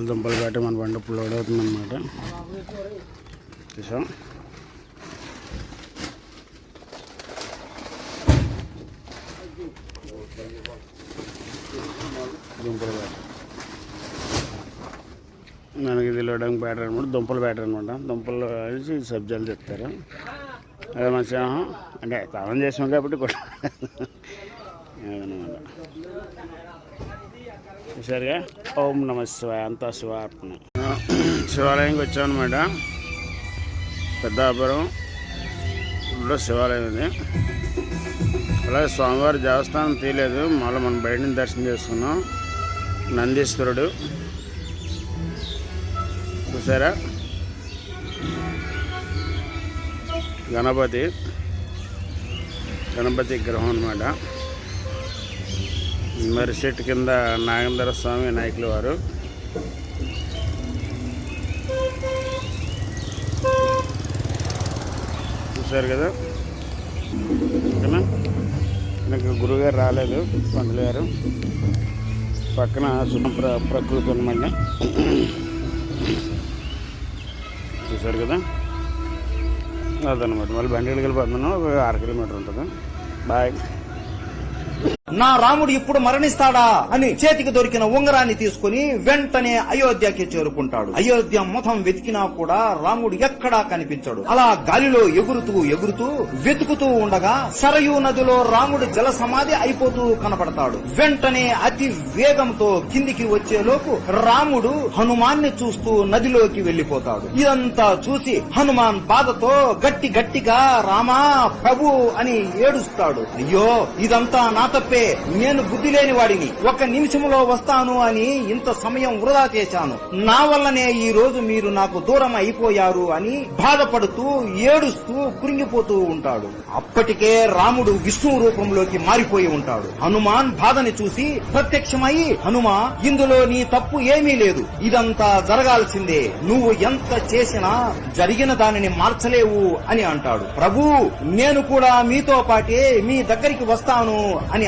దుంపలు పెట్టి మన బండి ఇప్పుడు లోడ్ అవుతుంది అన్నమాట. చూసాం దుంపలు బ్యాటరీ మనకి ఇది లోడింగ్ బ్యాటరీ అనమాట. దుంపల బ్యాటరీ అనమాట. దుంపలు వేసి సబ్జాలు తెస్తారు. అదే మంచిగా అంటే కాలం చేసాం కాబట్టి కూడా అదనమాట. సరిగా ఓం నమ శివాయ అంతా శివార్పణ. శివాలయంకి వచ్చామన్నమాట. పెద్దాపురంలో శివాలయం ఇది. అలాగే స్వామివారి దేవస్థానం తీయలేదు, మళ్ళీ మనం బయట నుంచి దర్శనం చేసుకున్నాం. నందీశ్వరుడు చూసారా, గణపతి విగ్రహం అన్నమాట. మరి చెట్టు కింద నాగేంద్ర స్వామి నాయకుల వారు. చూసారు కదా. ఓకేనా, నాకు గురువుగారు రాలేదు, పంతులు గారు. పక్కన ప్రకృతి అనమాట. చూసారు కదా, అదనమాట. మళ్ళీ బండికి వెళ్ళిపోతున్నాం. ఒక 6 కిలోమీటర్ ఉంటుంది. బాయ్. నా రాముడు ఇప్పుడు మరణిస్తాడా అని చేతికి దొరికిన ఉంగరాన్ని తీసుకుని వెంటనే అయోధ్యకి చేరుకుంటాడు. అయోధ్య మొత్తం వెతికినా కూడా రాముడు ఎక్కడా కనిపించడు. అలా గాలిలో ఎగురుతూ ఎగురుతూ వెతుకుతూ ఉండగా సరయూ నదిలో రాముడు జల సమాధి అయిపోతూ కనపడతాడు. వెంటనే అతి వేగంతో కిందికి వచ్చేలోపు రాముడు హనుమాన్ని చూస్తూ నదిలోకి వెళ్లిపోతాడు. ఇదంతా చూసి హనుమాన్ బాధతో గట్టిగా రామా ప్రభు అని ఏడుస్తాడు. అయ్యో ఇదంతా నా తప్పే, నేను బుద్ధి లేని వాడిని, 1 నిమిషంలో వస్తాను అని ఇంత సమయం వృధా చేశాను. నా వల్లనే ఈ రోజు మీరు నాకు దూరం అయిపోయారు అని బాధపడుతూ ఏడుస్తూ కురింగిపోతూ ఉంటాడు. అప్పటికే రాముడు విష్ణు రూపంలోకి మారిపోయి ఉంటాడు. హనుమాన్ బాధని చూసి ప్రత్యక్షమై, హనుమా ఇందులో నీ తప్పు ఏమీ లేదు, ఇదంతా జరగాల్సిందే, నువ్వు ఎంత చేసినా జరిగిన దానిని మార్చలేవు అని అంటాడు. ప్రభు నేను కూడా మీతో పాటే మీ దగ్గరికి వస్తాను అని